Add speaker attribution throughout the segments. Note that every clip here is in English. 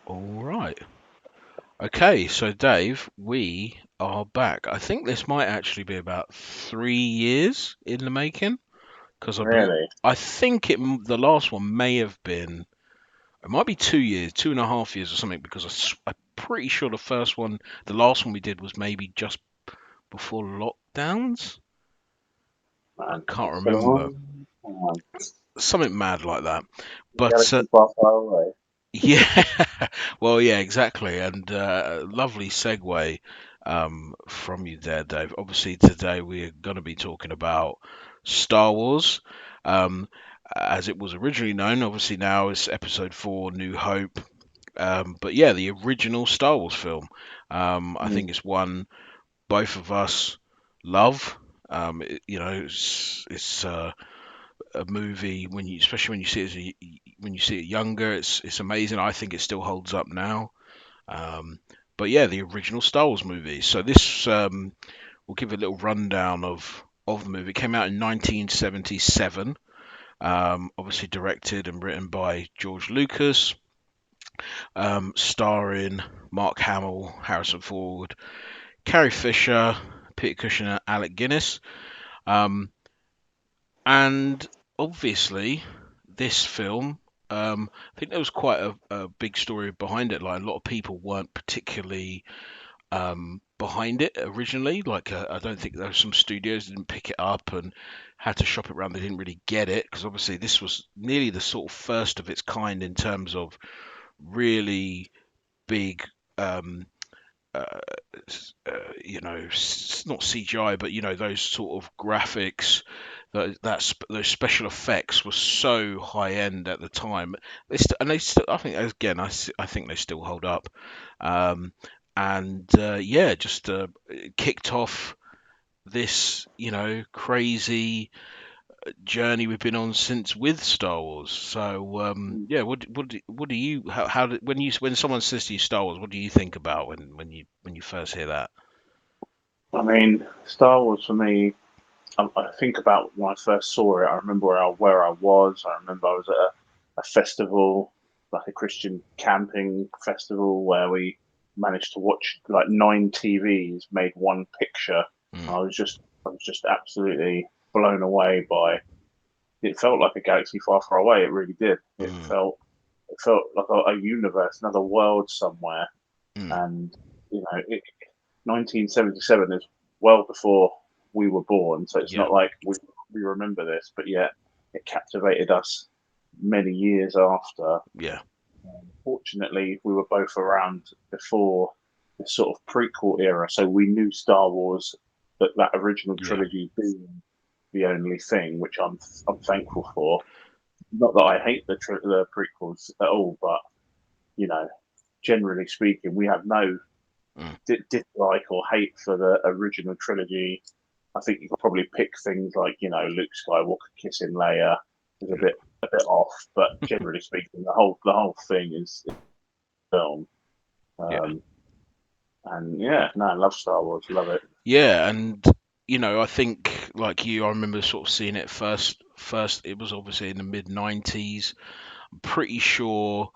Speaker 1: All right. Okay, so Dave, we are back. I think this might actually be about 3 years in the making because
Speaker 2: Really?
Speaker 1: I think the last one may have been, it might be 2 years, 2.5 years or something because I'm pretty sure the last one we did was maybe just before lockdowns. I
Speaker 2: Man,
Speaker 1: can't
Speaker 2: it's been a
Speaker 1: remember.
Speaker 2: long time.
Speaker 1: Something mad like that. But
Speaker 2: Galaxy far, far away.
Speaker 1: yeah, well, yeah, exactly. And lovely segue from you there, Dave. Obviously, today we're going to be talking about Star Wars, um, as it was originally known. Obviously, now it's Episode 4, New Hope. But yeah, the original Star Wars film. I
Speaker 2: Mm.
Speaker 1: think it's one both of us love. It's a movie when you, especially when you see it when you see it younger, it's amazing. I think it still holds up now. Um, but yeah, the original Star Wars movie. So this we'll give a little rundown of the movie. It came out in 1977. Obviously directed and written by George Lucas, starring Mark Hamill, Harrison Ford, Carrie Fisher, Peter Cushing, and Alec Guinness. Um, And obviously, this film, I think there was quite a big story behind it. Like a lot of people weren't particularly behind it originally. Like I don't think there were some studios that didn't pick it up and had to shop it around. They didn't really get it because obviously this was nearly the sort of first of its kind in terms of really big um, uh, not CGI, but those sort of graphics, those special effects were so high end at the time. And they still, I think, again, I think they still hold up. Um, and yeah, just kicked off this, crazy journey we've been on since with Star Wars. So
Speaker 2: Mm.
Speaker 1: yeah, what do you how do, when someone says to you Star Wars, what do you think about when you first hear that?
Speaker 2: I mean, Star Wars for me, I think about when I first saw it. I remember where I was. I remember I was at a festival, like a Christian camping festival, where we managed to watch like nine TVs made one picture.
Speaker 1: Mm,
Speaker 2: I was just absolutely blown away by. It felt like a galaxy far, far away. It really did. It
Speaker 1: mm,
Speaker 2: felt it felt like a universe, another world somewhere.
Speaker 1: mm,
Speaker 2: And you know, 1977 is well before we were born, so it's
Speaker 1: yeah,
Speaker 2: not like we remember this, but yet it captivated us many years after.
Speaker 1: yeah,
Speaker 2: Fortunately, we were both around before the sort of prequel era, so we knew Star Wars, that original
Speaker 1: yeah,
Speaker 2: trilogy being the only thing, which I'm thankful for. Not that I hate the prequels at all, but you know, generally speaking, we have no
Speaker 1: mm,
Speaker 2: dislike or hate for the original trilogy. I think you could probably pick things like Luke Skywalker kissing Leia is
Speaker 1: yeah,
Speaker 2: a bit off, but generally speaking, the whole thing is film.
Speaker 1: yeah,
Speaker 2: Um, and yeah, no, I love Star Wars, love it.
Speaker 1: yeah. And I think like you, I remember sort of seeing it first. First, it was obviously in the mid 90s. I'm pretty sure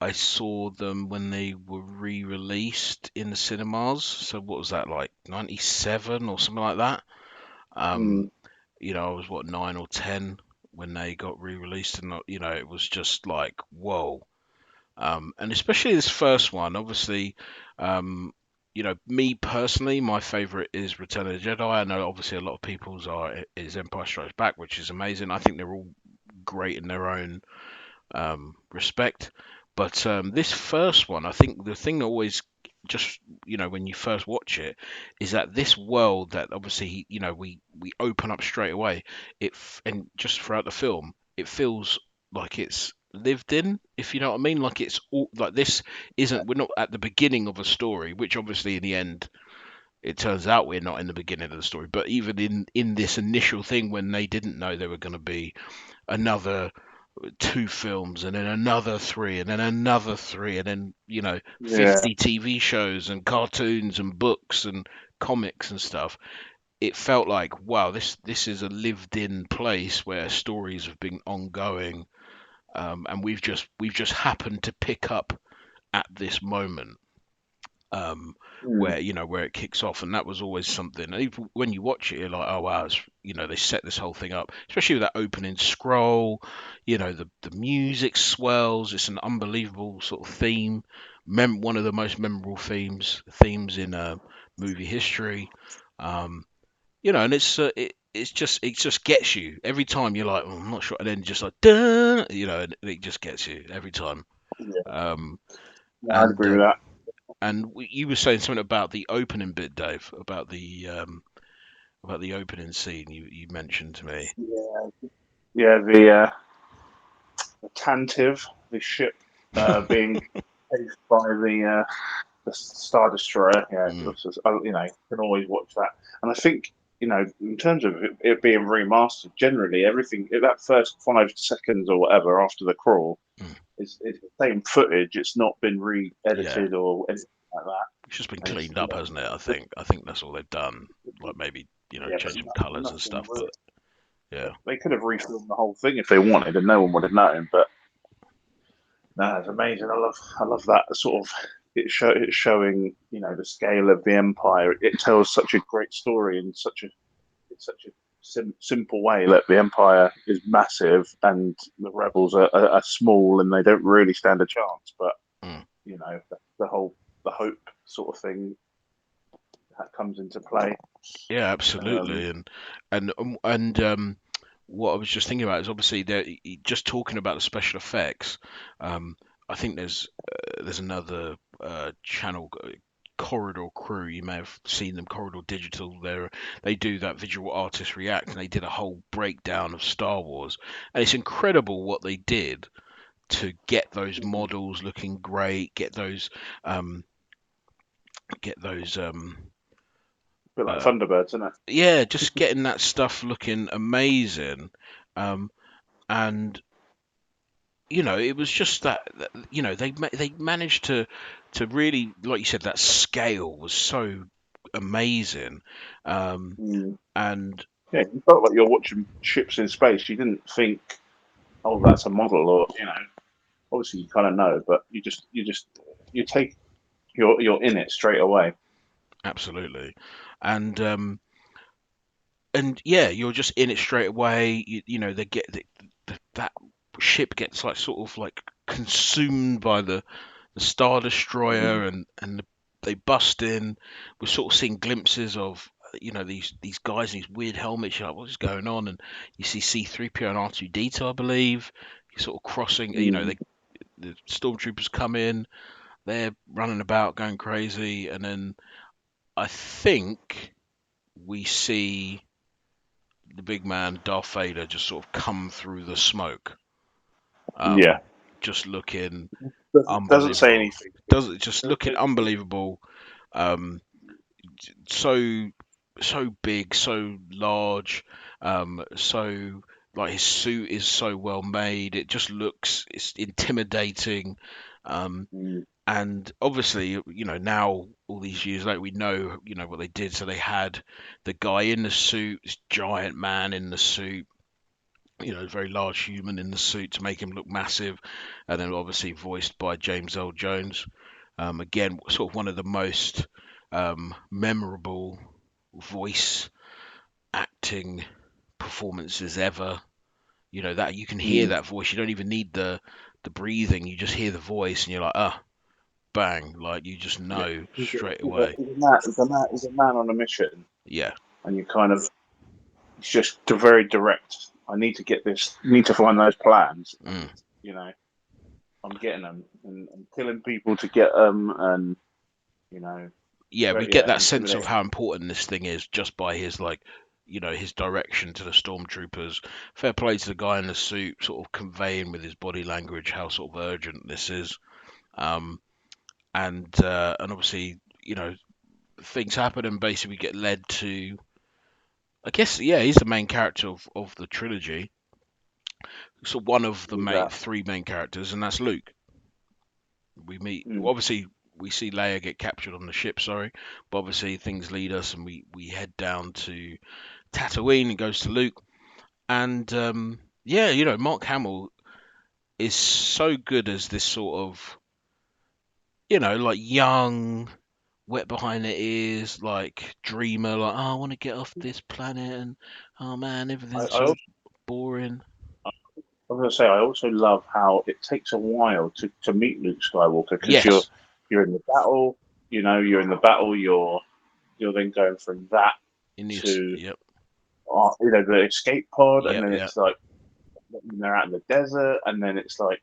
Speaker 1: I saw them when they were re-released in the cinemas. So what was that like, 97 or something like that? Um,
Speaker 2: Mm,
Speaker 1: I was what, 9 or 10 when they got re-released, and it was just like whoa. And especially this first one, obviously, me personally, my favorite is Return of the Jedi. I know obviously a lot of people's is Empire Strikes Back, which is amazing. I think they're all great in their own respect. But this first one, I think the thing that always just when you first watch it is that this world that obviously we open up straight away and just throughout the film it feels like it's lived in, if you know what I mean. Like it's all like this isn't we're not at the beginning of a story, which obviously in the end it turns out we're not in the beginning of the story, but even in this initial thing when they didn't know there were going to be another two films and then another three and then another three and then
Speaker 2: yeah,
Speaker 1: 50 TV shows and cartoons and books and comics and stuff. It felt like wow, this is a lived in place where stories have been ongoing, and we've just happened to pick up at this moment,
Speaker 2: Mm.
Speaker 1: where where it kicks off, and that was always something. And even when you watch it, you're like, oh wow, they set this whole thing up, especially with that opening scroll. The music swells. It's an unbelievable sort of theme, one of the most memorable themes in movie history. Um, and it just gets you every time. You're like, oh, I'm not sure, and then just like, dun, and it just gets you every time.
Speaker 2: Yeah,
Speaker 1: Um,
Speaker 2: yeah, I'd
Speaker 1: and
Speaker 2: agree with that.
Speaker 1: you were saying something about the opening bit, Dave, about the opening scene you mentioned to me.
Speaker 2: Yeah, yeah. The Tantive, the ship being chased by the Star Destroyer. Yeah,
Speaker 1: Mm,
Speaker 2: you can always watch that. And I think in terms of it being remastered, generally everything that first 5 seconds or whatever after the crawl
Speaker 1: mm.
Speaker 2: it's the same footage. It's not been
Speaker 1: Yeah,
Speaker 2: re-edited or anything like that.
Speaker 1: it's just been
Speaker 2: And it's
Speaker 1: cleaned up, hasn't it? I think that's all they've done. Like maybe
Speaker 2: yeah, but
Speaker 1: change some colours and
Speaker 2: nothing
Speaker 1: stuff,
Speaker 2: real.
Speaker 1: but yeah,
Speaker 2: They could have refilmed the whole thing if they wanted, and no one would have known. But no, it's amazing. I love that sort of it's showing the scale of the empire. It tells such a great story in such a simple way that the empire is massive and the rebels are small and they don't really stand a chance. But
Speaker 1: mm.
Speaker 2: the whole the hope sort of thing that comes into play.
Speaker 1: Yeah,
Speaker 2: Um,
Speaker 1: absolutely. And what I was just thinking about is obviously just talking about the special effects. Um, I think there's another channel, Corridor Crew. You may have seen them, Corridor Digital. They do that visual artist react, and they did a whole breakdown of Star Wars, and it's incredible what they did to get those models looking great, um, get those
Speaker 2: bit like
Speaker 1: uh,
Speaker 2: Thunderbirds, isn't it?
Speaker 1: yeah, just getting that stuff looking amazing. Um, and it was just that they managed to really, like you said, that scale was so amazing. Um,
Speaker 2: Mm.
Speaker 1: and
Speaker 2: Yeah, you felt like you're watching ships in space. You didn't think, "Oh, that's a model," or obviously you kind of know, but you take you're in it straight away.
Speaker 1: absolutely, and yeah, you're just in it straight away. They get that ship gets like sort of like consumed by the Star Destroyer,
Speaker 2: Mm.
Speaker 1: and they bust in. We're sort of seeing glimpses of these guys in these weird helmets. You're like, what is going on? And you see C-3PO and R2-D2, I believe. You're sort of crossing.
Speaker 2: Mm.
Speaker 1: The stormtroopers come in. They're running about, going crazy, and then I think we see the big man Darth Vader just sort of come through the smoke,
Speaker 2: Yeah,
Speaker 1: um, just looking
Speaker 2: doesn't say
Speaker 1: unbelievable.
Speaker 2: anything.
Speaker 1: Does it just looking
Speaker 2: It-
Speaker 1: unbelievable? Um, so big, so large, so like his suit is so well made. It just looks it's intimidating. Um,
Speaker 2: mm,
Speaker 1: and obviously, now all these years later, we know, what they did. So they had the guy in the suit, this giant man in the suit, very large human in the suit to make him look massive, and then obviously voiced by James Earl Jones. Again, sort of one of the most memorable voice acting performances ever. That you can hear
Speaker 2: mm.
Speaker 1: that voice. You don't even need the breathing. You just hear the voice, and you're like, ah, bang! Like you just
Speaker 2: Yeah,
Speaker 1: know straight away.
Speaker 2: he's a man on a mission,
Speaker 1: Yeah,
Speaker 2: and you kind of it's just very direct. I need to get this. Need to find those plans, and
Speaker 1: mm.
Speaker 2: you know I'm getting them and killing people to get them, and you know,
Speaker 1: Yeah. We get
Speaker 2: yeah,
Speaker 1: that sense of
Speaker 2: intimidating.
Speaker 1: how important this thing is just by his like. His direction to the stormtroopers. Fair play to the guy in the suit, sort of conveying with his body language how sort of urgent this is. Um, and obviously, things happen and basically get led to. I guess yeah, he's the main character of the trilogy. So one of the
Speaker 2: That.
Speaker 1: three main characters, and that's Luke. We meet
Speaker 2: Mm.
Speaker 1: obviously we see Leia get captured on the ship, sorry, but obviously things lead us and we head down to Tatooine and goes to Luke. And yeah, Mark Hamill is so good as this sort of like young, wet behind the ears, like dreamer, like, oh, I want to get off this planet, and oh man,
Speaker 2: I,
Speaker 1: everything's
Speaker 2: I,
Speaker 1: so
Speaker 2: also,
Speaker 1: boring.
Speaker 2: I was gonna say I also love how it takes a while to meet Luke Skywalker because
Speaker 1: Yes,
Speaker 2: you're in the battle, you're in the battle, you're then going from that to
Speaker 1: yep,
Speaker 2: the escape pod, and
Speaker 1: yep,
Speaker 2: then
Speaker 1: yep.
Speaker 2: it's like when they're out in the desert, and then it's like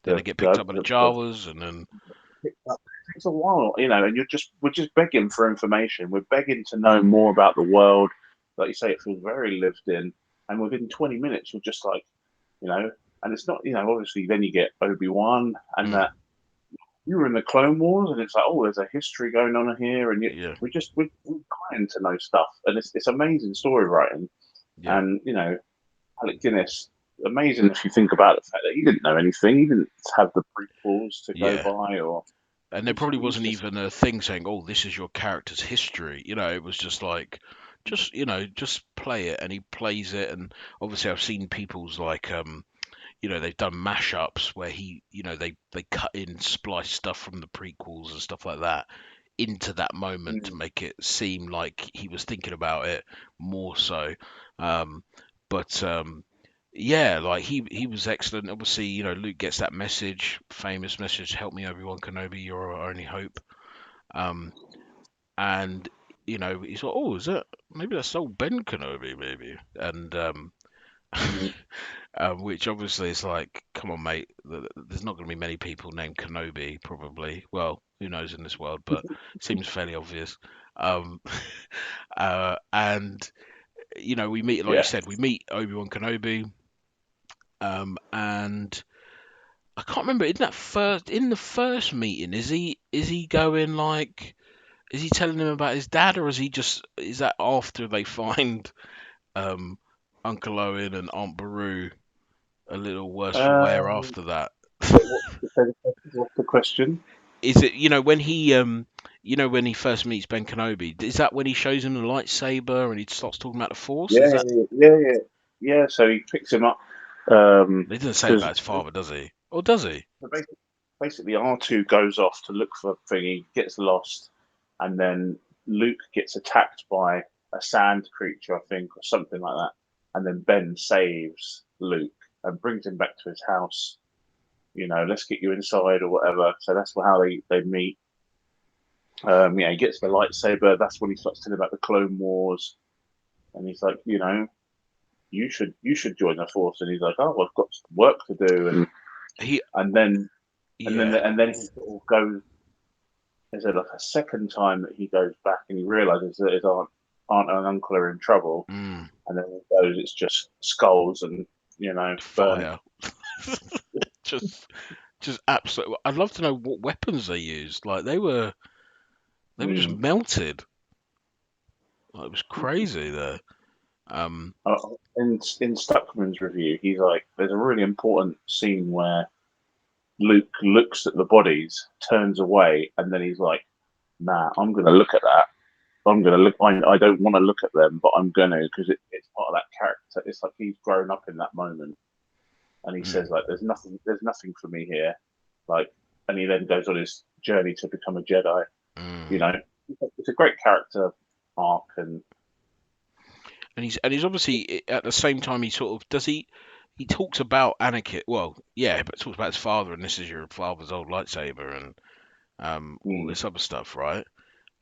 Speaker 1: Then they get picked up by the
Speaker 2: the
Speaker 1: Jawas, and then
Speaker 2: it takes a while, and we're just begging for information. We're begging to know more about the world. Like you say, it feels very lived in, and within 20 minutes, you're just like, you know, and it's not, obviously then you get Obi-Wan and
Speaker 1: mm,
Speaker 2: that you were in the Clone Wars, and it's like, oh, there's a history going on here, and
Speaker 1: yeah,
Speaker 2: we're trying to know stuff, and it's amazing story writing,
Speaker 1: yep,
Speaker 2: and Alec Guinness, amazing if you think about the fact that he didn't know anything, he didn't have the prequels to go
Speaker 1: yeah.
Speaker 2: by, or
Speaker 1: And there probably
Speaker 2: he's
Speaker 1: wasn't
Speaker 2: just
Speaker 1: even a thing saying, "Oh, this is your character's history." It was just like, just play it, and he plays it. And obviously, I've seen people's like, they've done mashups where they cut in, splice stuff from the prequels and stuff like that into that moment to
Speaker 2: mm,
Speaker 1: make it seem like he was thinking about it more so. Um, but yeah, like he was excellent. Obviously, Luke gets that message, famous message, "Help me, Obi-Wan Kenobi, you're our only hope." Um, and he's like, "Oh, is that maybe that's old Ben Kenobi, maybe?" And
Speaker 2: mm,
Speaker 1: which obviously is like, come on, mate. There's not going to be many people named Kenobi, probably. Well, who knows in this world, but seems fairly obvious. Um, and we meet, like you
Speaker 2: yeah.
Speaker 1: said, we meet Obi-Wan Kenobi, and I can't remember in the first meeting, is he going like, is he telling him about his dad, or is that after they find um Uncle Owen and Aunt Beru a little worse for wear
Speaker 2: Um,
Speaker 1: after that?
Speaker 2: what's the question?
Speaker 1: Is it, when he first meets Ben Kenobi, is that when he shows him the lightsaber and he starts talking about the Force?
Speaker 2: Yeah,
Speaker 1: Is that,
Speaker 2: yeah. So he picks him up
Speaker 1: he doesn't say
Speaker 2: because
Speaker 1: about his father, does he? Or does he?
Speaker 2: basically R2 goes off to look for thingy, gets lost, and then Luke gets attacked by a sand creature, I think, or something like that. And then Ben saves Luke and brings him back to his house. Let's get you inside or whatever. So that's how they meet. He gets the lightsaber. That's when he starts telling about the Clone Wars, and he's like, you should join the Force. And he's like, oh, I've got work to do,
Speaker 1: He,
Speaker 2: and then
Speaker 1: yeah.
Speaker 2: he sort of goes. Is it like a second time that he goes back and he realizes that his aunt and uncle are in trouble,
Speaker 1: Mm,
Speaker 2: and then he goes, it's just skulls and burning.
Speaker 1: fire. just, just absolutely. I'd love to know what weapons they used. Like they were just
Speaker 2: Mm.
Speaker 1: melted. Like, it was crazy there. Um,
Speaker 2: In Stuckman's review, he's like, there's a really important scene where Luke looks at the bodies, turns away, and then he's like, "Nah, I'm gonna look at that. I'm gonna look. I don't want to look at them, but I'm gonna because it's part of that character. It's like he's grown up in that moment, and he
Speaker 1: mm,
Speaker 2: says like, there's nothing for me here, like, and he then goes on his journey to become a Jedi. You
Speaker 1: mm.
Speaker 2: know, it's a great character arc, and
Speaker 1: And he's obviously at the same time he sort of does he talks about Anakin. Well, yeah, but talks about his father, and this is your father's old lightsaber, and all
Speaker 2: mm,
Speaker 1: this other stuff, right?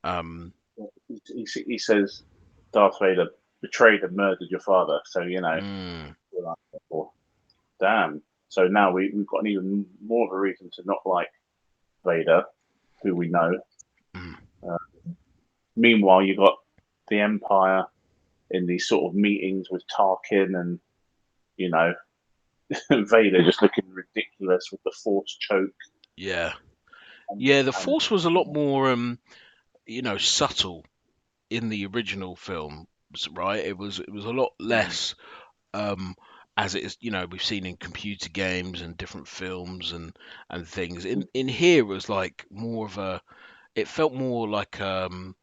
Speaker 1: Um,
Speaker 2: he says Darth Vader betrayed and murdered your father. So
Speaker 1: mm,
Speaker 2: we're like, oh, damn. So now we've got an even more of a reason to not like Vader, who we know.
Speaker 1: mm.
Speaker 2: Uh, Meanwhile, you got the Empire in these sort of meetings with Tarkin and you know Vader just looking ridiculous with the Force choke.
Speaker 1: Yeah,
Speaker 2: And,
Speaker 1: yeah. The
Speaker 2: and
Speaker 1: Force was a lot more subtle in the original film, right? It was a lot less um as it is, we've seen in computer games and different films and things. In here it was like more of a, it felt more like an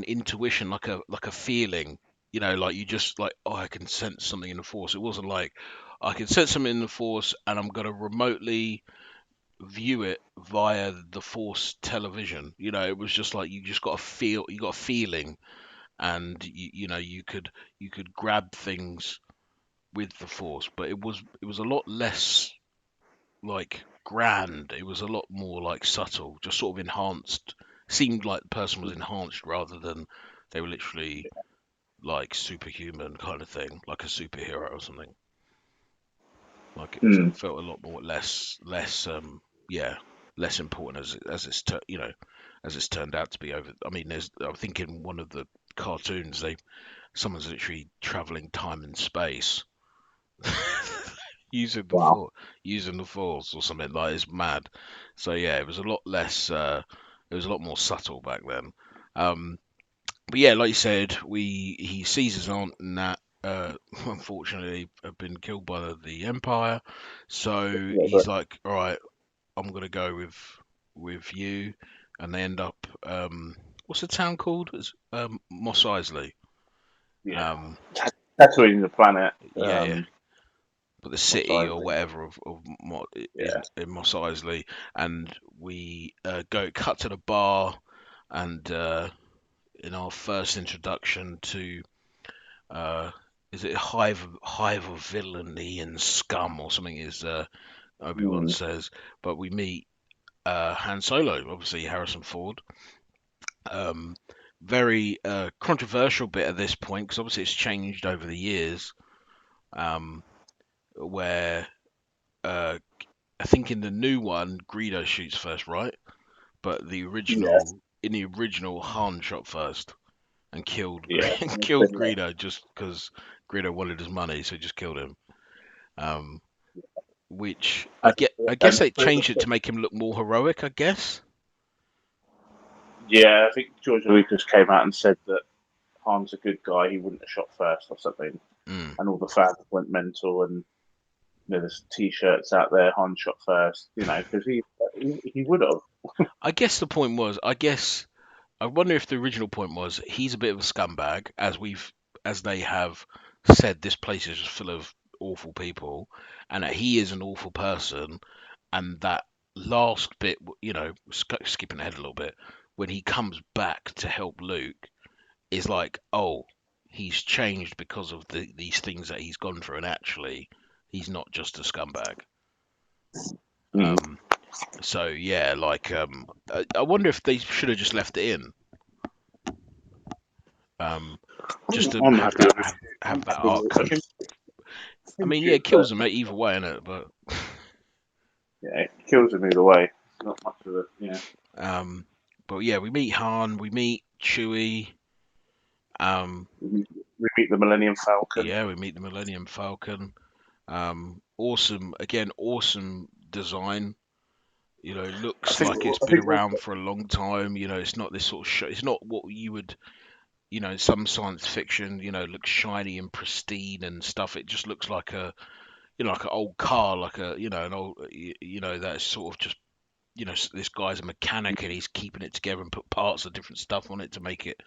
Speaker 1: intuition, like a feeling, like you just like, oh, I can sense something in the Force. It wasn't like I can sense something in the Force and I'm gonna remotely view it via the Force television. It was just like you just got a feel, you got a feeling, and you could grab things with the Force, but it was a lot less like grand. It was a lot more like subtle, just sort of enhanced. Seemed like the person was enhanced rather than they were literally like superhuman kind of thing, like a superhero or something. Like
Speaker 2: Hmm.
Speaker 1: it felt a lot more yeah, less important as it's turned out to be over. I mean, I think in one of the cartoons, someone's literally traveling time and space using the
Speaker 2: Wow.
Speaker 1: for using the force or something like it's mad. So yeah, it was a lot less. It was a lot more subtle back then. Um, but yeah, like you said, he sees his aunt and that. Unfortunately, have been killed by the Empire. So
Speaker 2: Yeah,
Speaker 1: he's like, "All right, I'm gonna go with you," and they end up. What's the town called? It's Moss Isley.
Speaker 2: yeah.
Speaker 1: Um,
Speaker 2: Tatooine the planet.
Speaker 1: yeah, yeah. But the
Speaker 2: Mos
Speaker 1: city or
Speaker 2: Eisley.
Speaker 1: whatever is
Speaker 2: Yeah.
Speaker 1: in Moss Isley, and we go cut to the bar, and in our first introduction to uh, is it hive of villainy and scum or something? Is Obi-Wan
Speaker 2: Mm.
Speaker 1: says, but we meet Han Solo, obviously Harrison Ford. Um, very controversial bit at this point because obviously it's changed over the years. Where uh, I think in the new one, Greedo shoots first, right? But
Speaker 2: Yes.
Speaker 1: in the original, Han shot first and killed
Speaker 2: Yeah.
Speaker 1: killed Greedo just because Greedo wanted his money, so he just killed him. Um, which
Speaker 2: And,
Speaker 1: I guess
Speaker 2: and
Speaker 1: they changed it to make him look more heroic. I guess.
Speaker 2: yeah, I think George Lucas came out and said that Han's a good guy. He wouldn't have shot first or something.
Speaker 1: Mm.
Speaker 2: And all the fans went mental. And there's T-shirts out there. Han shot first. Because he would have.
Speaker 1: I guess the point was, I wonder if the original point was he's a bit of a scumbag, as they have said this place is just full of awful people, and that he is an awful person, and that last bit, skipping ahead a little bit, when he comes back to help Luke, is like, oh, he's changed because of these things that he's gone through, and actually, he's not just a scumbag.
Speaker 2: Mm.
Speaker 1: Um, so yeah, like, I wonder if they should have just left it in. Um, just to
Speaker 2: I'm
Speaker 1: have
Speaker 2: happy
Speaker 1: that
Speaker 2: with I'm
Speaker 1: have that
Speaker 2: happy with
Speaker 1: arc.
Speaker 2: it.
Speaker 1: I
Speaker 2: Him
Speaker 1: mean, yeah,
Speaker 2: shoot
Speaker 1: it kills
Speaker 2: first.
Speaker 1: him either way, innit? But
Speaker 2: Yeah, it kills him either way. Not much of it. Yeah.
Speaker 1: um, but yeah, we meet Han, we meet Chewie. Um,
Speaker 2: We meet the Millennium Falcon.
Speaker 1: yeah, we meet the Millennium Falcon. Awesome, again, awesome design.
Speaker 2: I
Speaker 1: Looks
Speaker 2: think.
Speaker 1: like it's
Speaker 2: I
Speaker 1: been
Speaker 2: think.
Speaker 1: around for a long time. It's not this sort of show. It's not what you would, in some science fiction. Looks shiny and pristine and stuff. It just looks like like an old car, like an old, that's sort of just this guy's a mechanic and he's keeping it together and put parts of different stuff on it to make it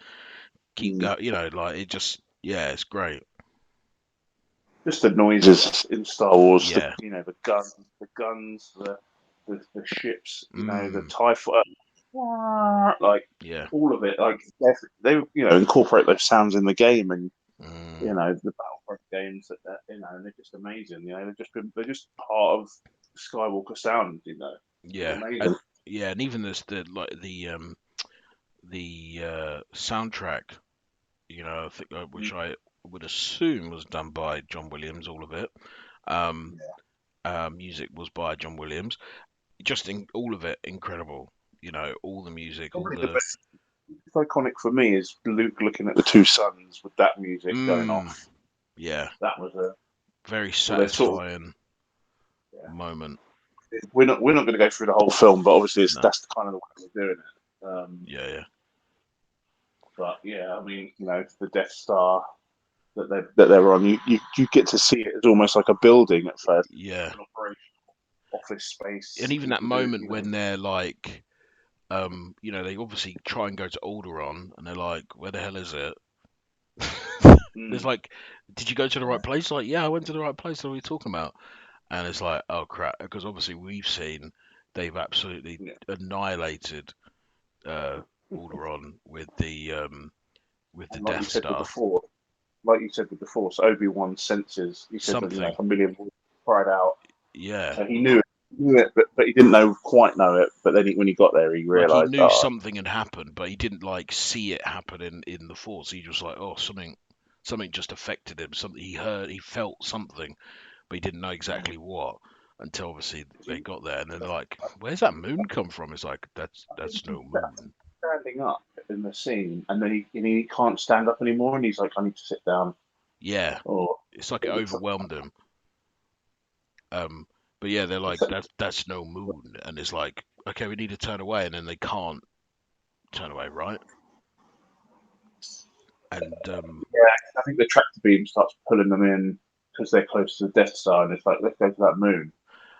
Speaker 1: keep
Speaker 2: Mm,
Speaker 1: going. Like it just, yeah, it's great.
Speaker 2: just the noises in Star Wars.
Speaker 1: Yeah.
Speaker 2: The ships. The
Speaker 1: Mm.
Speaker 2: Tie Fighter. Like
Speaker 1: Yeah.
Speaker 2: all of it. Like they incorporate those sounds in the game, and
Speaker 1: Mm.
Speaker 2: the Battlefront games and they're just amazing. They're just part of Skywalker sound. It's
Speaker 1: Yeah.
Speaker 2: amazing.
Speaker 1: Yeah, and even this the soundtrack, I think which I would assume was done by John Williams, all of it. Um, Music was by John Williams. Just in all of it, incredible. All the music, all
Speaker 2: Probably the
Speaker 1: the
Speaker 2: best iconic for me is Luke looking at the two suns with that music going
Speaker 1: mm,
Speaker 2: off.
Speaker 1: yeah,
Speaker 2: That was a
Speaker 1: very
Speaker 2: well, they're sort of
Speaker 1: satisfying
Speaker 2: yeah.
Speaker 1: moment.
Speaker 2: We're not going to go through the whole film, but obviously
Speaker 1: No,
Speaker 2: that's the kind of the way we're doing it.
Speaker 1: yeah, yeah,
Speaker 2: But yeah, I mean, the Death Star that they're on, you get to see it as almost like a building at first,
Speaker 1: yeah.
Speaker 2: an operational office
Speaker 1: And
Speaker 2: space.
Speaker 1: even
Speaker 2: You
Speaker 1: that
Speaker 2: can do,
Speaker 1: moment when they're like, they obviously try and go to Alderaan, and they're like, "Where the hell is it?" There's
Speaker 2: mm,
Speaker 1: like, "Did you go to the right place?" Like, "Yeah, I went to the right place." What are you talking about? And it's like, "Oh crap!" Because obviously we've seen they've absolutely
Speaker 2: Yeah.
Speaker 1: annihilated uh, Alderaan with the
Speaker 2: And like you
Speaker 1: Death
Speaker 2: said with the
Speaker 1: Star.
Speaker 2: Force, Obi-Wan senses. He says that
Speaker 1: Something,
Speaker 2: a million voices cried out.
Speaker 1: yeah.
Speaker 2: So he knew it, but he didn't quite know it. But then when he got there, he
Speaker 1: Like he
Speaker 2: realised,
Speaker 1: knew something had happened, but he didn't like see it happen in the Force. He was like, oh, something just affected him. Something he heard, he felt something, but he didn't know exactly what until obviously they got there. And then they're like, where's that moon come from? It's like
Speaker 2: I think
Speaker 1: that's
Speaker 2: he's
Speaker 1: no moon.
Speaker 2: standing up in the scene, and then he can't stand up anymore, and he's like, I need to sit down.
Speaker 1: Yeah,
Speaker 2: Or
Speaker 1: it's like it overwhelmed him. Um, but yeah, they're like, that's no moon, and it's like, okay, we need to turn away, and then they can't turn away, right? And
Speaker 2: yeah, I think the tractor beam starts pulling them in because they're close to the Death Star, and it's like, let's go to that moon.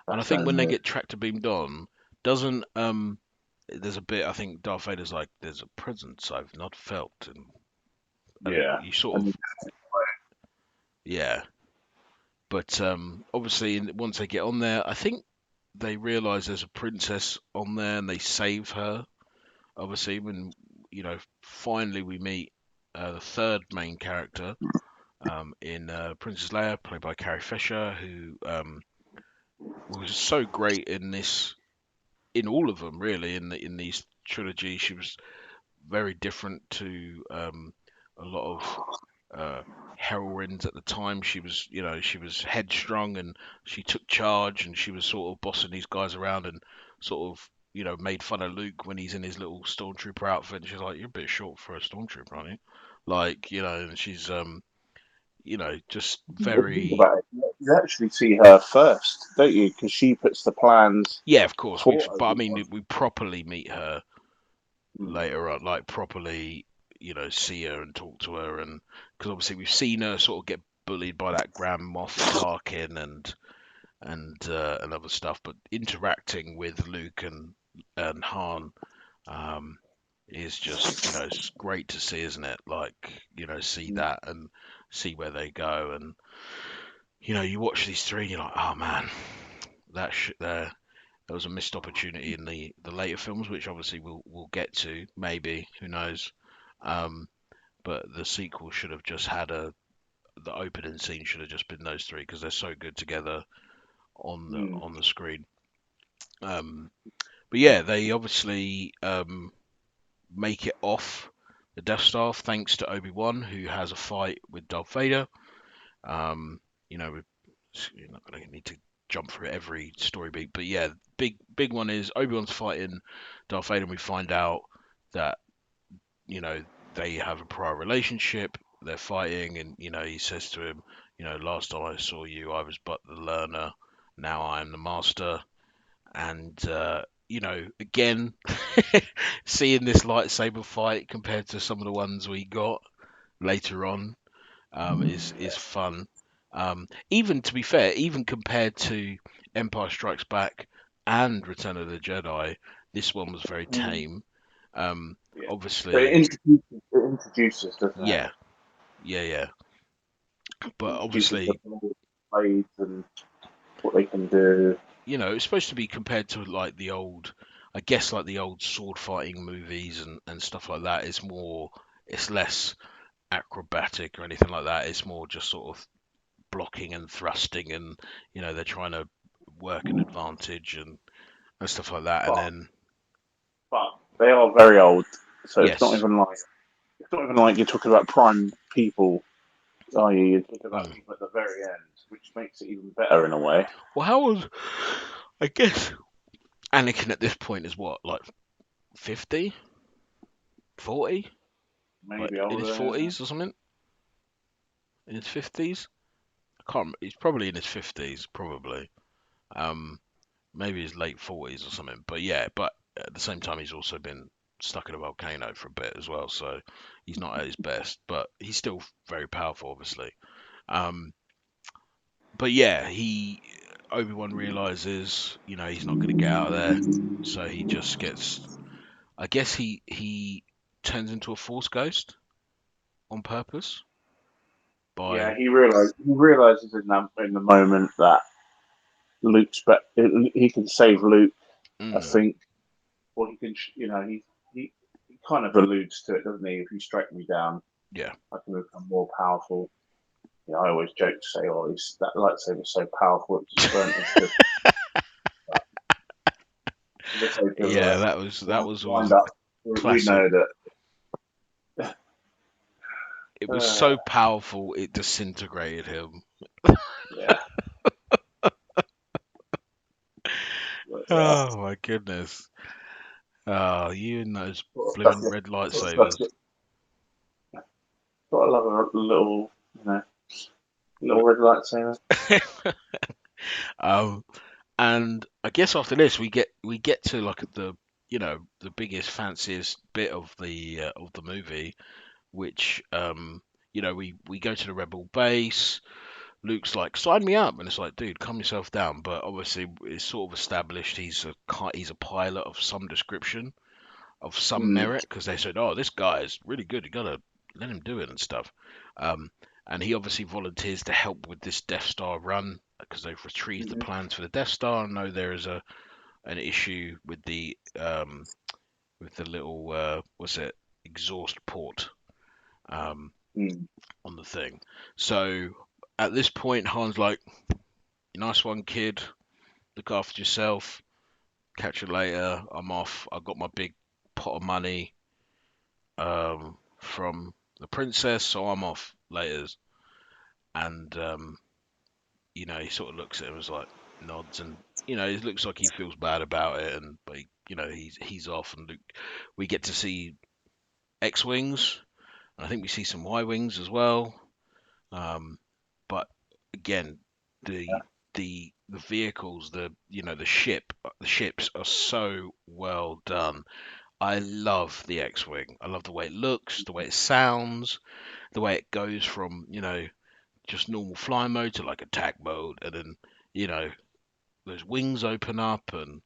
Speaker 1: I
Speaker 2: That's
Speaker 1: think
Speaker 2: no
Speaker 1: when they
Speaker 2: moon.
Speaker 1: get tractor beamed on, doesn't there's a bit I think Darth Vader's like, there's a presence I've not felt, and
Speaker 2: Yeah,
Speaker 1: you sort
Speaker 2: and
Speaker 1: of yeah. But obviously, once they get on there, I think they realise there's a princess on there, and they save her. Obviously, when finally we meet the third main character in Princess Leia, played by Carrie Fisher, who was so great in this, in all of them really, in these trilogy. She was very different to a lot of uh, heroines at the time. She was headstrong and she took charge and she was sort of bossing these guys around and sort of, made fun of Luke when he's in his little stormtrooper outfit. And she's like, "You're a bit short for a stormtrooper, aren't you?" Like, and she's, just
Speaker 2: think
Speaker 1: very,
Speaker 2: about it. You actually see her first, don't you? Because she puts the plans
Speaker 1: yeah, of course.
Speaker 2: for
Speaker 1: But I
Speaker 2: Obi-Wan.
Speaker 1: mean, we properly meet her
Speaker 2: Mm.
Speaker 1: later on, like properly, see her and talk to her, and because obviously we've seen her sort of get bullied by that Grand Moff Tarkin and other stuff, but interacting with Luke and Han is just, it's great to see, isn't it? Like, see
Speaker 2: Mm.
Speaker 1: that and see where they go, and you watch these three, and you're like, oh man, that shit there was a missed opportunity in the later films, which obviously we'll get to, maybe, who knows. Um, but the sequel should have just had the opening scene should have just been those three because they're so good together
Speaker 2: Mm.
Speaker 1: on the screen. Um, but yeah, they obviously make it off the Death Star thanks to Obi-Wan, who has a fight with Darth Vader. Um, you're not going to need to jump through every story beat, but yeah, big one is Obi-Wan's fighting Darth Vader, and we find out that you know they have a prior relationship. They're fighting, and he says to him, last time I saw you, I was but the learner. Now I am the master. And again, seeing this lightsaber fight compared to some of the ones we got later on is fun. Even to be fair, even compared to Empire Strikes Back and Return of the Jedi, this one was very
Speaker 2: Mm.
Speaker 1: tame. Um,
Speaker 2: Yeah. So
Speaker 1: obviously,
Speaker 2: it introduces, doesn't it?
Speaker 1: yeah, yeah.
Speaker 2: It
Speaker 1: But
Speaker 2: introduces the
Speaker 1: obviously,
Speaker 2: blades and what they can do.
Speaker 1: it's supposed to be compared to like the old, I guess like the old sword fighting movies and stuff like that. It's less acrobatic or anything like that. It's more just sort of blocking and thrusting, and they're trying to work an advantage and stuff like that. And
Speaker 2: But
Speaker 1: then
Speaker 2: but they are very old, so
Speaker 1: yes,
Speaker 2: it's not even like you're talking about prime people, are you? You're talking about
Speaker 1: mm.
Speaker 2: people at the very end, which makes it even better in a way.
Speaker 1: Well, how was I guess Anakin at this point is what, like 50, 40, like
Speaker 2: Maybe
Speaker 1: in his
Speaker 2: older.
Speaker 1: 40s or something, in his 50s. I can't. He's probably in his 50s, probably. Um, maybe his late 40s or something. But yeah, but at the same time, he's also been stuck in a volcano for a bit as well, so he's not at his best. But he's still very powerful, obviously. Um, but yeah, Obi-Wan realizes, he's not going to get out of there, so he just gets. I guess he turns into a Force ghost on purpose
Speaker 2: Yeah,
Speaker 1: by
Speaker 2: he realizes in the moment that he can save Luke, I
Speaker 1: Mm,
Speaker 2: think, well, he can, he kind of alludes to it, doesn't he? If you strike me down,
Speaker 1: yeah.
Speaker 2: I can become more powerful. I always joke to say, "Oh, that lightsaber's so powerful it just burnt into the sake of
Speaker 1: Yeah, that was
Speaker 2: wind
Speaker 1: always a
Speaker 2: up." We
Speaker 1: classic.
Speaker 2: know that.
Speaker 1: It was so powerful it disintegrated him.
Speaker 2: Yeah, but,
Speaker 1: Oh my goodness. Oh, you and those blue
Speaker 2: that's
Speaker 1: and red
Speaker 2: sort of stuff.
Speaker 1: lightsabers.
Speaker 2: Got to love a little red lightsaber.
Speaker 1: Um, and I guess after this we get to like the the biggest fanciest bit of the movie, which we go to the rebel base. Luke's like, sign me up, and it's like, dude, calm yourself down. But obviously, it's sort of established he's a pilot of some description, of some
Speaker 2: Mm,
Speaker 1: merit, because they said, oh, this guy is really good. You gotta let him do it and stuff. Um, and he obviously volunteers to help with this Death Star run because they've retrieved the
Speaker 2: mm,
Speaker 1: plans for the Death Star. And know there is an issue with the little what's it exhaust port um,
Speaker 2: mm.
Speaker 1: on the thing. So at this point, Han's like, nice one, kid. Look after yourself. Catch you later. I'm off. I got my big pot of money from the princess, so I'm off later. And he sort of looks at him as like nods, and it looks like he feels bad about it, and but he's off, and Luke, we get to see X-wings, and I think we see some Y-wings as well. Um, but again, the the vehicles, the ships are so well done. I love the X-wing. I love the way it looks, the way it sounds, the way it goes from just normal fly mode to like attack mode, and then you know those wings open up, and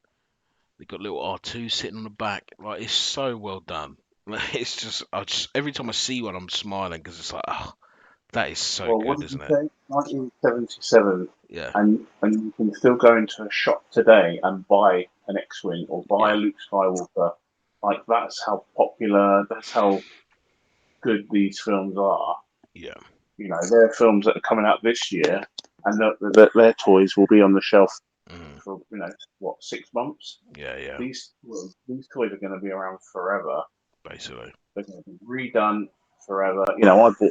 Speaker 1: they've got little R2 sitting on the back. Like it's so well done. Like, it's just every time I see one, I'm smiling because it's like, oh, that is so
Speaker 2: Well, what
Speaker 1: good,
Speaker 2: did you
Speaker 1: isn't it?
Speaker 2: say? 1977,
Speaker 1: Yeah,
Speaker 2: and you can still go into a shop today and buy an X-wing or buy a
Speaker 1: yeah,
Speaker 2: Luke Skywalker. Like that's how popular, that's how good these films are.
Speaker 1: yeah,
Speaker 2: They're films that are coming out this year, and their toys will be on the shelf
Speaker 1: mm,
Speaker 2: for what 6 months.
Speaker 1: yeah, yeah.
Speaker 2: These toys are going to be around forever.
Speaker 1: Basically,
Speaker 2: They're going to be redone forever.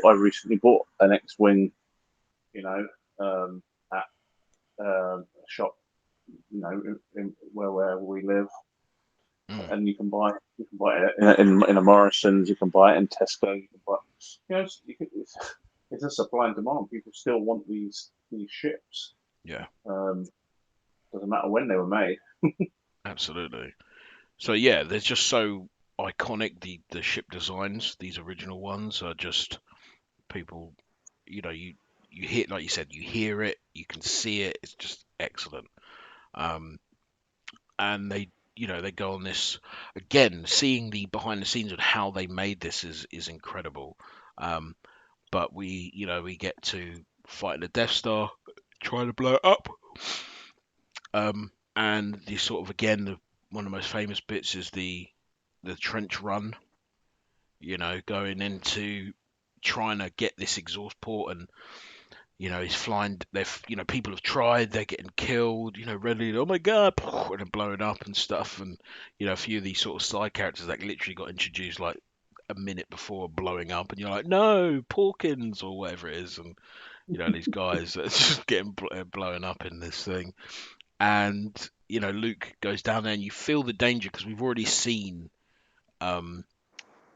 Speaker 2: I recently bought an X-wing. You know, at a shop. Where we live,
Speaker 1: mm,
Speaker 2: and you can buy it in a Morrison's. You can buy it in Tesco. You can buy. It's a supply and demand. People still want these ships.
Speaker 1: yeah,
Speaker 2: Um, doesn't matter when they were made.
Speaker 1: absolutely. So yeah, they're just so iconic. The ship designs, these original ones, are just people. You hear, like you said, you hear it, you can see it. It's just excellent. Um, and they go on this again. Seeing the behind the scenes of how they made this is incredible. Um, but we get to fight the Death Star, trying to blow it up. And the sort of again one of the most famous bits is the trench run. Going into trying to get this exhaust port, and he's flying. People have tried. They're getting killed. Readily. Oh my god! And they're blowing up and stuff. And a few of these sort of side characters that literally got introduced like a minute before blowing up, and you're like, no, Porkins or whatever it is, and these guys that are just getting blown up in this thing. And Luke goes down there, and you feel the danger because we've already seen um,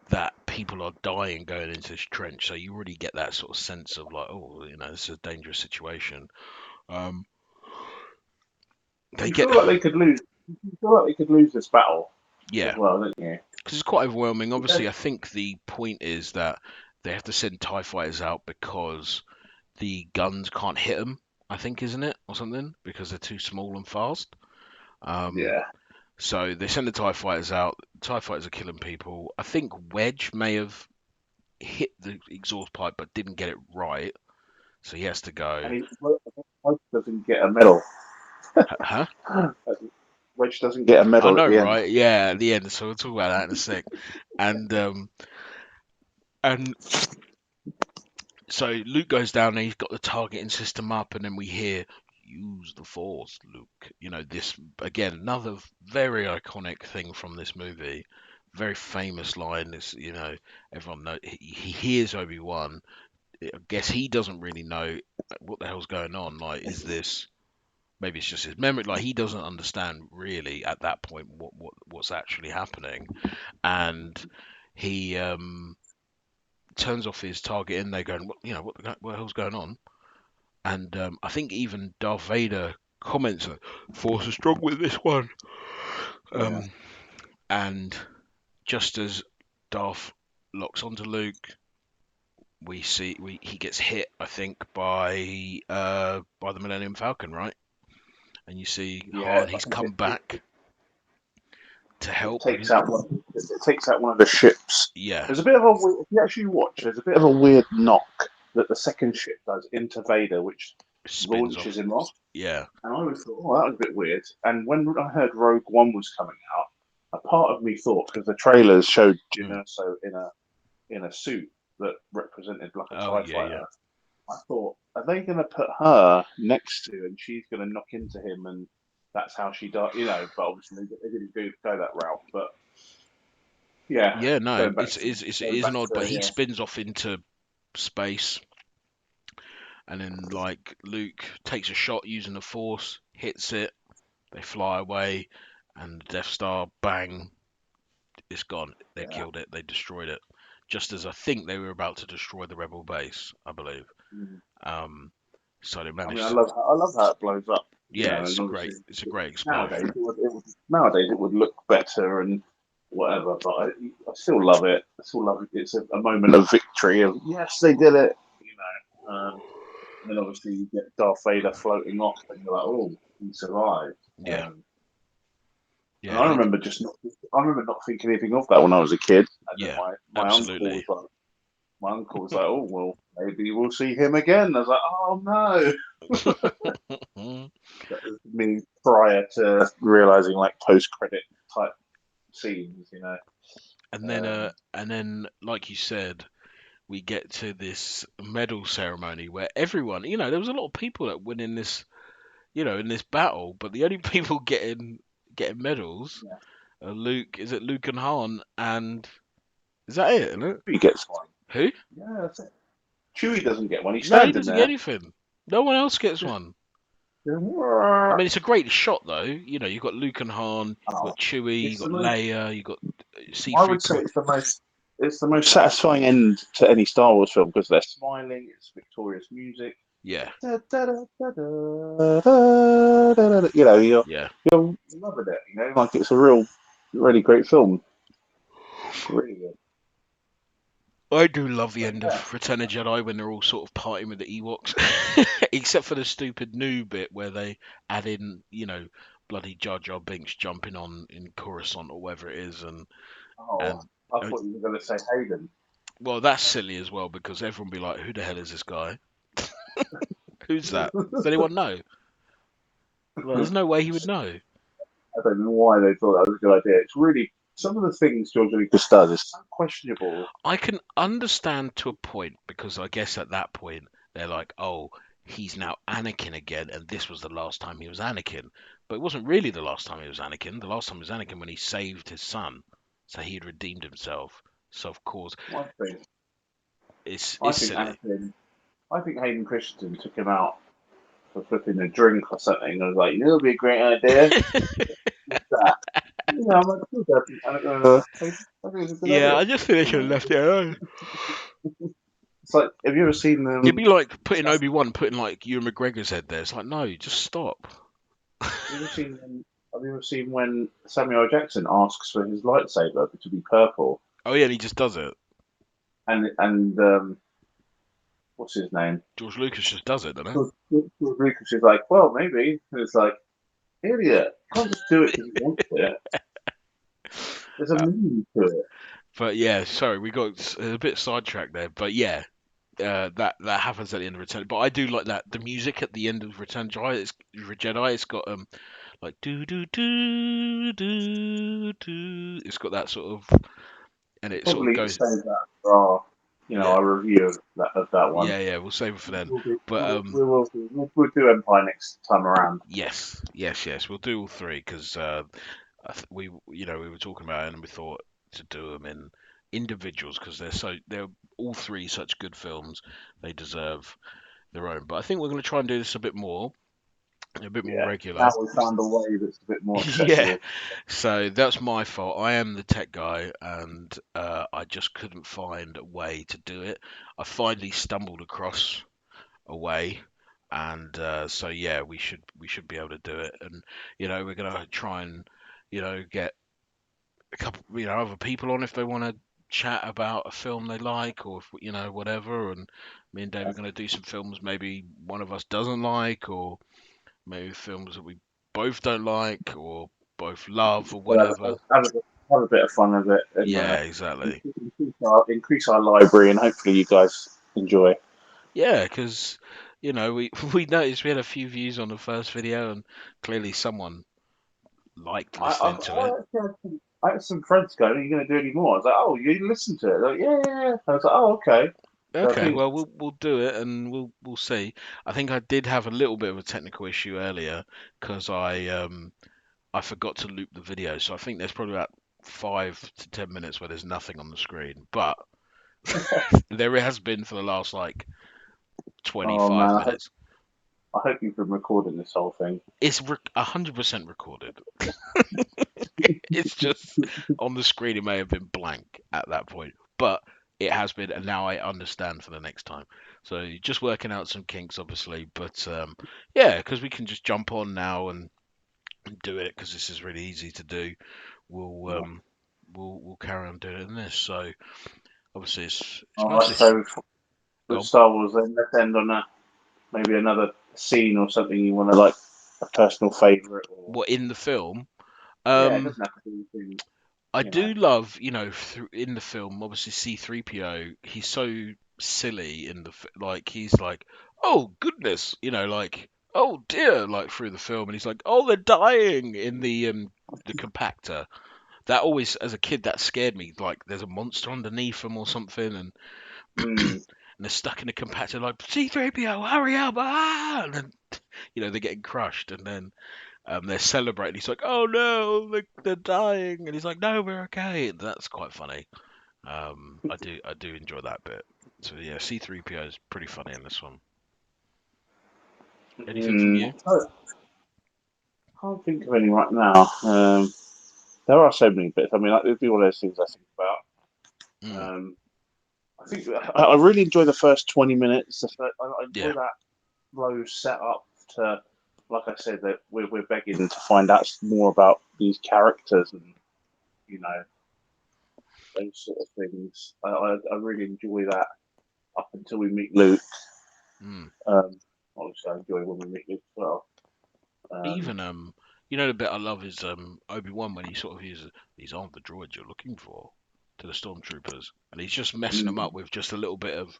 Speaker 1: that people are dying going into this trench, so you already get that sort of sense of like, oh, this is a dangerous situation. Um, they
Speaker 2: You
Speaker 1: get,
Speaker 2: feel like they could lose. You feel like they could lose this battle as
Speaker 1: yeah,
Speaker 2: well, don't you?
Speaker 1: because it's quite overwhelming.
Speaker 2: Yeah.
Speaker 1: Obviously, I think the point is that they have to send TIE fighters out because the guns can't hit them, I think, isn't it? Or something, because they're too small and fast. Um,
Speaker 2: Yeah.
Speaker 1: so they send the TIE fighters out. TIE fighters are killing people. I think Wedge may have hit the exhaust pipe but didn't get it right. So he has to go.
Speaker 2: And he doesn't get a medal.
Speaker 1: Huh?
Speaker 2: Wedge doesn't get a
Speaker 1: I
Speaker 2: medal at
Speaker 1: know,
Speaker 2: the end.
Speaker 1: right? Yeah, at the end. So we'll talk about that in a sec. And and so Luke goes down and he's got the targeting system up, and then we hear, "Use the Force, Luke." You know, this again, another very iconic thing from this movie. Very famous line. Is everyone know he hears Obi-Wan. I guess he doesn't really know what the hell's going on. Like, is this maybe it's just his memory? Like, he doesn't understand really at that point what's actually happening, and he turns off his target, and they're going, what the hell's going on? And I think even Darth Vader comments, "Force is strong with this one."
Speaker 2: Yeah,
Speaker 1: Um, and just as Darth locks onto Luke, we see he gets hit, I think, by the Millennium Falcon, right? And you see
Speaker 2: yeah.
Speaker 1: Han,
Speaker 2: I
Speaker 1: he's
Speaker 2: think
Speaker 1: come back to
Speaker 2: it
Speaker 1: help.
Speaker 2: takes out one. It takes out one of the ships.
Speaker 1: Yeah,
Speaker 2: There's a bit of a if you actually watch, there's a bit of a weird knock that the second ship does into Vader, which
Speaker 1: spins off.
Speaker 2: launches him off.
Speaker 1: Yeah.
Speaker 2: And I always thought, oh, that was a bit weird. And when I heard Rogue One was coming out, a part of me thought, because the trailers showed Jyn
Speaker 1: Mm.
Speaker 2: Erso in a suit that represented like a
Speaker 1: Oh
Speaker 2: TIE
Speaker 1: yeah, yeah.
Speaker 2: fighter, I thought, are they going to put her next to, and she's going to knock into him, and that's how she died? But obviously they didn't go that route. But yeah,
Speaker 1: Yeah, no,
Speaker 2: going back to
Speaker 1: it
Speaker 2: going
Speaker 1: is
Speaker 2: back
Speaker 1: an odd, but
Speaker 2: to
Speaker 1: he spins off into space, and then like Luke takes a shot using the Force, hits it, they fly away, and the Death Star, bang, it's gone. They
Speaker 2: yeah.
Speaker 1: killed it. They destroyed it. Just as I think they were about to destroy the Rebel base, I believe.
Speaker 2: Mm.
Speaker 1: Um, so they
Speaker 2: I mean,
Speaker 1: managed.
Speaker 2: I love how it blows up.
Speaker 1: Yeah,
Speaker 2: And obviously
Speaker 1: it's a great
Speaker 2: nowadays
Speaker 1: explosion.
Speaker 2: nowadays it would look better and whatever, but I still love it. I still love it. It's a moment of victory. Of yes, they did it. And then obviously you get Darth Vader floating off, and you're like, oh, he survived.
Speaker 1: Yeah,
Speaker 2: Um, and
Speaker 1: yeah,
Speaker 2: I remember I remember not thinking anything of that when I was a kid. And then
Speaker 1: yeah,
Speaker 2: my uncle
Speaker 1: absolutely.
Speaker 2: was like, oh well, maybe we'll see him again. I was like, oh no. That was me prior to realizing like post credit type scenes. Um,
Speaker 1: And then, like you said, we get to this medal ceremony where everyone, there was a lot of people that win in this, in this battle, but the only people getting medals
Speaker 2: yeah,
Speaker 1: are Luke. Is it Luke and Han? And is that it? Isn't it?
Speaker 2: he gets one.
Speaker 1: Who?
Speaker 2: Yeah, that's it. Chewie doesn't get one. He's
Speaker 1: No, he
Speaker 2: standing
Speaker 1: doesn't get
Speaker 2: there.
Speaker 1: anything. No one else gets
Speaker 2: Just,
Speaker 1: one. I
Speaker 2: oh,
Speaker 1: mean, it's a great shot though. You've got Luke and Han, you've got Chewie, you've
Speaker 2: it's the
Speaker 1: got
Speaker 2: most.
Speaker 1: Leia, you've got
Speaker 2: I would say
Speaker 1: C-3PO.
Speaker 2: it's the most. It's the most satisfying end to any Star Wars film because they're smiling. It's victorious music.
Speaker 1: Yeah,
Speaker 2: Da, da, da, da, da, da, da, da.
Speaker 1: yeah.
Speaker 2: You're loving it. Like it's a really great film. Really good.
Speaker 1: I do love the
Speaker 2: But
Speaker 1: end
Speaker 2: yeah,
Speaker 1: of Return of Jedi when they're all sort of partying with the Ewoks, except for the stupid new bit where they add in, bloody Jar Jar Binks jumping on in Coruscant or whatever it is,
Speaker 2: oh,
Speaker 1: and
Speaker 2: I
Speaker 1: uh,
Speaker 2: thought you were going to say Hayden.
Speaker 1: well, that's silly as well because everyone be like, "Who the hell is this guy? Who's that? Does anyone know?" Like, there's no way he would know.
Speaker 2: I don't know why they thought that was a good idea. It's really some of the things George Lucas does is so questionable.
Speaker 1: I can understand to a point because I guess at that point they're like, "Oh, he's now Anakin again, and this was the last time he was Anakin." But it wasn't really the last time he was Anakin. The last time he was Anakin when he saved his son, so he had redeemed himself. So of course,
Speaker 2: I think I
Speaker 1: it's
Speaker 2: think
Speaker 1: silly.
Speaker 2: Anakin, I think Hayden Christensen took him out for flipping a drink or something. I was like, it'll be a great idea. What's that? I'm like, cool, Dad. I think it's a good
Speaker 1: Yeah,
Speaker 2: idea.
Speaker 1: I just think they should have left it alone.
Speaker 2: It's like, have you ever seen
Speaker 1: It'd be like putting Obi-Wan, putting like Ewan McGregor's head there. It's like, no, just stop.
Speaker 2: you ever seen have you ever seen when Samuel L. Jackson asks for his lightsaber to be purple
Speaker 1: Oh yeah, and he just does it.
Speaker 2: and what's his name?
Speaker 1: George Lucas just does it, doesn't
Speaker 2: George Lucas is like, well, maybe. And it's like, idiot. You can't just do it because you want it. There's a
Speaker 1: it?
Speaker 2: meaning to it.
Speaker 1: But yeah, sorry, we got a bit sidetracked there. But yeah, that happens at the end of Return. But I do like that the music at the end of Return Jedi. It's got like do do do do do. It's got that sort of, and it sort of
Speaker 2: Probably
Speaker 1: goes.
Speaker 2: save that for our,
Speaker 1: Yeah,
Speaker 2: our review of that one.
Speaker 1: yeah. We'll save it for then.
Speaker 2: We'll do,
Speaker 1: But
Speaker 2: we'll do Empire next time around.
Speaker 1: yes. We'll do all three because we we were talking about it and we thought to do them in individuals because they're all three such good films. They deserve their own. But I think we're going to try and do this a bit more
Speaker 2: Yeah. Now
Speaker 1: regular.
Speaker 2: we've found a way that's a bit more
Speaker 1: Yeah.
Speaker 2: accessible.
Speaker 1: So that's my fault. I am the tech guy, and I just couldn't find a way to do it. I finally stumbled across a way, and so yeah, we should be able to do it. And we're gonna try and get a couple other people on if they want to chat about a film they like, or if whatever. And me and Dave are gonna do some films maybe one of us doesn't like, or maybe films that we both don't like or both love or
Speaker 2: We'll
Speaker 1: whatever.
Speaker 2: have a bit of fun with it and
Speaker 1: Yeah, exactly.
Speaker 2: increase our library, and hopefully you guys enjoy.
Speaker 1: Yeah, because we we noticed we had a few views on the first video, and clearly someone liked listening to it.
Speaker 2: I had some friends go, "Are you going to do any more?" I was like, "Oh, you listen to it?" They're like, yeah. I was like, "Oh, okay." So I
Speaker 1: Okay,
Speaker 2: think
Speaker 1: well we'll do it and we'll see. I think I did have a little bit of a technical issue earlier because I forgot to loop the video, so I think there's probably about 5 to 10 minutes where there's nothing on the screen, but there has been for the last like
Speaker 2: oh
Speaker 1: 25
Speaker 2: man,
Speaker 1: minutes.
Speaker 2: I hope you've been recording this whole thing.
Speaker 1: It's 100% recorded. It's just on the screen. It may have been blank at that point, but it has been, and now I understand for the next time. So you're just working out some kinks, obviously, but yeah, because we can just jump on now and do it because this is really easy to do. We'll
Speaker 2: Yeah.
Speaker 1: um we'll carry on doing this. So obviously it's
Speaker 2: All right,
Speaker 1: mostly
Speaker 2: so with
Speaker 1: gone.
Speaker 2: Star Wars, then let's end on maybe another scene or something you want to like a personal favourite or
Speaker 1: What in the film?
Speaker 2: yeah, it
Speaker 1: Um,
Speaker 2: doesn't have to be anything,
Speaker 1: I
Speaker 2: you know.
Speaker 1: do love, in the film, obviously C3PO, he's so silly like he's like, "Oh goodness," like, "Oh dear," like through the film, and he's like, "Oh, they're dying" in the compactor. That always, as a kid, that scared me. Like, there's a monster underneath them or something, and
Speaker 2: Mm,
Speaker 1: they're stuck in the compactor, like C3PO, hurry up, ah! And then they're getting crushed, and then they're celebrating. He's like, "Oh no, they're dying," and he's like, "No, we're okay." And that's quite funny. I do enjoy that bit. So yeah, C3PO is pretty funny in this one. Anything from you?
Speaker 2: I can't think of any right now. There are so many bits. I mean, like, it'd be one of those things I think about.
Speaker 1: Mm,
Speaker 2: I think I really enjoy the first 20 minutes. I enjoy
Speaker 1: yeah.
Speaker 2: that slow setup to, like I said, that we're begging to find out more about these characters and you know those sort of things. I really enjoy that up until we meet Luke.
Speaker 1: Mm.
Speaker 2: Um, Obviously, I enjoy when we meet Luke as well. Um,
Speaker 1: Even the bit I love is Obi-Wan when he sort of uses these aren't the droids you're looking for to the stormtroopers, and he's just messing them up
Speaker 2: mm,
Speaker 1: with just a little bit of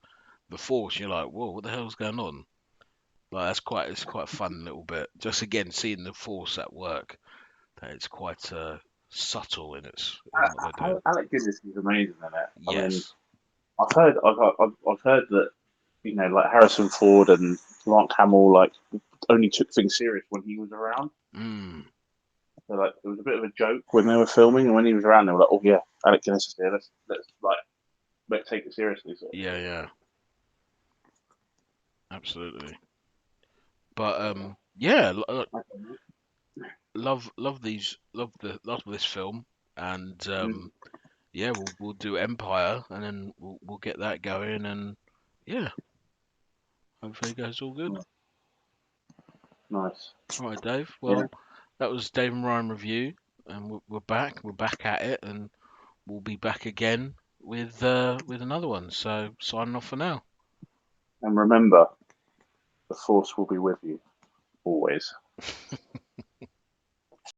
Speaker 1: the Force. You're like, whoa, what the hell's going on? Like it's quite a fun little bit. Just again seeing the Force at work. That it's quite subtle in what they're doing.
Speaker 2: Alec Guinness is amazing in it. I mean,
Speaker 1: Yes.
Speaker 2: I've heard that like Harrison Ford and Mark Hamill, like only took things serious when he was around.
Speaker 1: Mm.
Speaker 2: So like it was a bit of a joke when they were filming, and when he was around, they were like, "Oh yeah, Alec Guinness is here. Let's like let's take it seriously." Sort of
Speaker 1: Yeah,
Speaker 2: thing.
Speaker 1: yeah, absolutely. But yeah, love this film, and
Speaker 2: Mm,
Speaker 1: yeah, we'll do Empire, and then we'll get that going, and yeah, hopefully it goes all good.
Speaker 2: nice.
Speaker 1: All right, Dave.
Speaker 2: Yeah,
Speaker 1: Well, that was Dave and Ryan review, and we're back. We're back at it, and we'll be back again with another one. So signing off for now.
Speaker 2: and remember, the Force will be with you always.